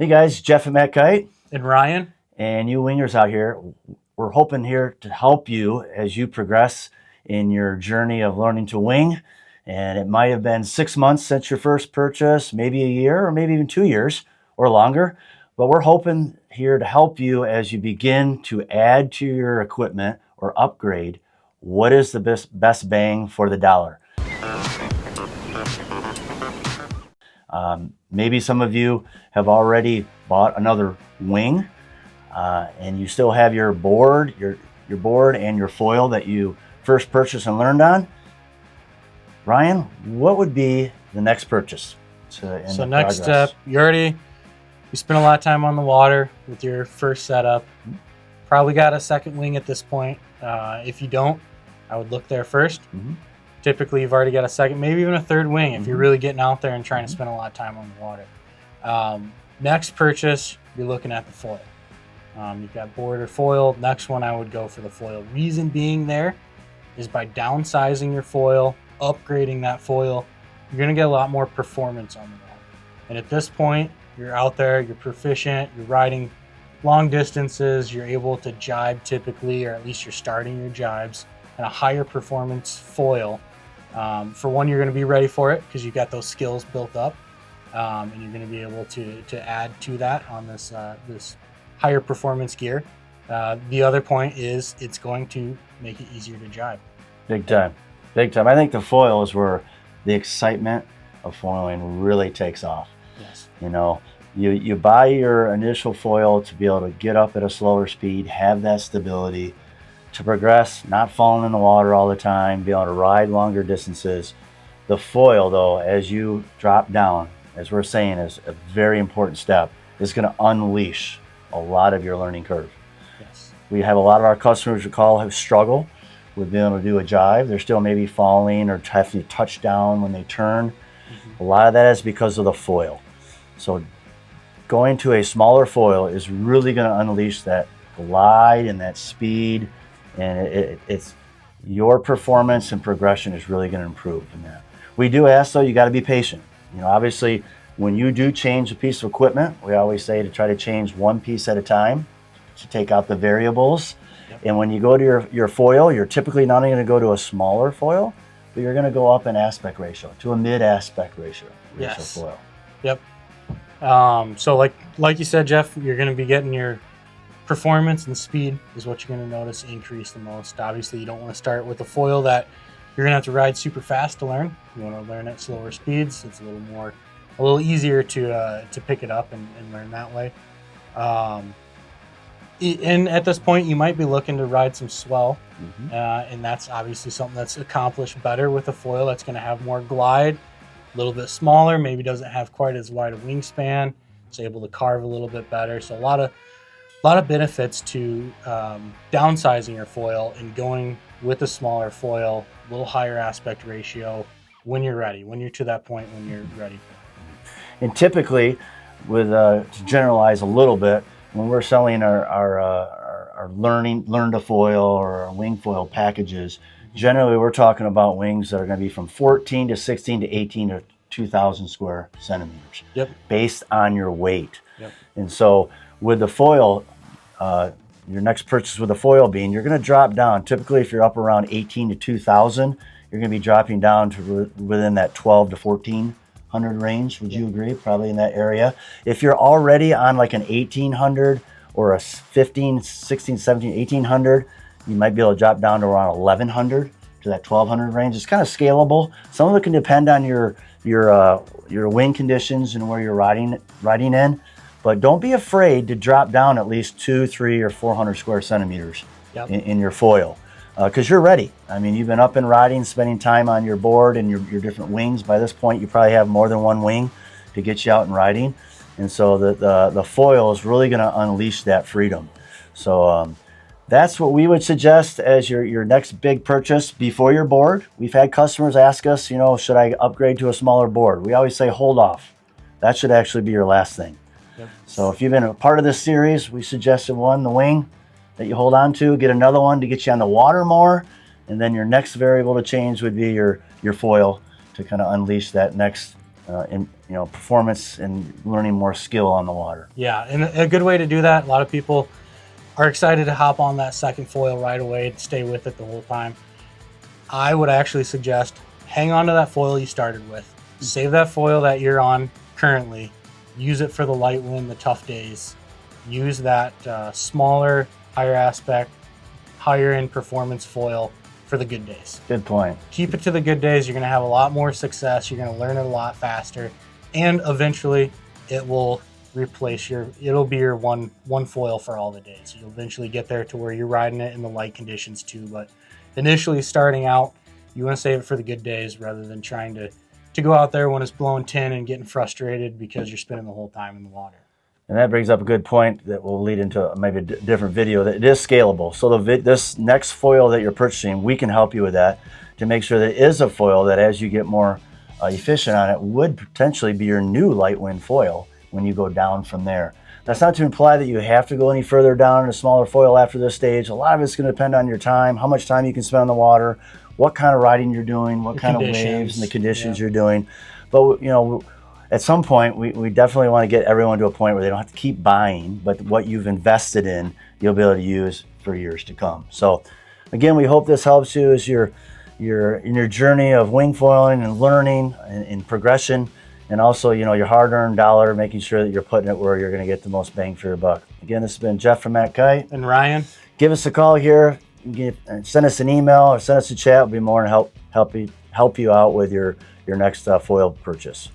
Hey guys, Jeff and Matt Kite, And Ryan? and you wingers out here. We're hoping here to help you as you progress in your journey of learning to wing. And it might have been 6 months since your first purchase, maybe a year, or maybe even 2 years or longer. But we're hoping here to help you as you begin to add to your equipment or upgrade. What is the best bang for the dollar? Maybe some of you have already bought another wing, and you still have your board, your board and your foil that you first purchased and learned on. Ryan, what would be the next purchase? So next step, you spent a lot of time on the water with your first setup. Probably got a second wing at this point. If you don't, I would look there 1st. Typically, you've already got a second, maybe even a third wing if you're really getting out there and trying to spend a lot of time on the water. Next purchase, you're looking at the foil. You've got board or foil. Next one, I would go for the foil. Reason being there is by downsizing your foil, upgrading that foil, you're going to get a lot more performance on the water. And at this point, you're out there, you're proficient, you're riding long distances, you're able to jibe typically, or at least you're starting your jibes, and a higher performance foil. For one, you're going to be ready for it because you've got those skills built up, and you're going to be able to add to that on this higher performance gear. The other point is it's going to make it easier to jibe. Big time. Big time. I think the foil is where the excitement of foiling really takes off. Yes. You know, you buy your initial foil to be able to get up at a slower speed, have that stability, to progress, not falling in the water all the time, be able to ride longer distances. The foil, though, as you drop down, as we're saying, is a very important step, is going to unleash a lot of your learning curve. Yes. We have a lot of our customers who struggle with being able to do a jive. They're still maybe falling or having to touch down when they turn. A lot of that is because of the foil. So going to a smaller foil is really going to unleash that glide and that speed, and it's your performance and progression is really going to improve in that. We do ask, though, you got to be patient. You know, obviously, when you do change a piece of equipment, we always say to try to change one piece at a time to take out the variables. Yep. And when you go to your foil, you're typically not only going to go to a smaller foil, but you're going to go up in aspect ratio to a mid aspect ratio foil. Yep. So like you said, Jeff, you're going to be getting your performance and speed is what you're going to notice increase the most. Obviously, you don't want to start with a foil that you're going to have to ride super fast to learn. You want to learn at slower speeds. It's a little easier to pick it up and learn that way. And at this point, you might be looking to ride some swell, and that's obviously something that's accomplished better with a foil that's going to have more glide, a little bit smaller, maybe doesn't have quite as wide a wingspan. It's able to carve a little bit better. So a lot of benefits to downsizing your foil and going with a smaller foil, a little higher aspect ratio when you're ready, when you're to that point when you're ready. And typically, with to generalize a little bit, when we're selling our learn to foil or our wing foil packages, generally we're talking about wings that are going to be from 14 to 16 to 18 to 2,000 square centimeters. Yep. Based on your weight. Yep. And so with the foil, your next purchase with a foil being, you're going to drop down. Typically, if you're up around 18 to 2,000, you're going to be dropping down to within that 12 to 1,400 range. Would you agree? Probably in that area. If you're already on like an 1,800 or a 15, 16, 17, 1,800, you might be able to drop down to around 1,100 to that 1,200 range. It's kind of scalable. Some of it can depend on your wing conditions and where you're riding in. But don't be afraid to drop down at least 200, 300, or 400 square centimeters in your foil, because you're ready. I mean, you've been up and riding, spending time on your board and your different wings. By this point, you probably have more than one wing to get you out and riding. And so the foil is really going to unleash that freedom. So that's what we would suggest as your next big purchase before your board. We've had customers ask us, should I upgrade to a smaller board? We always say, hold off. That should actually be your last thing. So if you've been a part of this series, we suggested one, the wing that you hold on to, get another one to get you on the water more, and then your next variable to change would be your foil to kind of unleash that next in performance and learning more skill on the water. Yeah, and a good way to do that, a lot of people are excited to hop on that second foil right away and stay with it the whole time. I would actually suggest hang on to that foil you started with. Save that foil that you're on currently. Use it for the light wind, the tough days. Use that smaller, higher aspect, higher end performance foil for the good days. Good point. Keep it to the good days. You're going to have a lot more success. You're going to learn it a lot faster. And eventually it will replace it'll be your one foil for all the days. You'll eventually get there to where you're riding it in the light conditions too. But initially starting out, you want to save it for the good days rather than trying to go out there when it's blowing 10 and getting frustrated because you're spending the whole time in the water. And that brings up a good point that will lead into maybe a different video, that it is scalable. So this next foil that you're purchasing, we can help you with that to make sure that it is a foil that as you get more efficient on it would potentially be your new light wind foil when you go down from there. That's not to imply that you have to go any further down in a smaller foil after this stage. A lot of it's going to depend on your time, how much time you can spend on the water, what kind of riding you're doing, what kind of waves and the conditions you're doing. But at some point, we definitely want to get everyone to a point where they don't have to keep buying, but what you've invested in, you'll be able to use for years to come. So again, we hope this helps you as you're in your journey of wing foiling and learning and progression, and also, your hard-earned dollar, making sure that you're putting it where you're going to get the most bang for your buck. Again, this has been Jeff from Matt Kite. And Ryan. Give us a call here. Send us an email or send us a chat. We'll be more than help you out with your next foil purchase.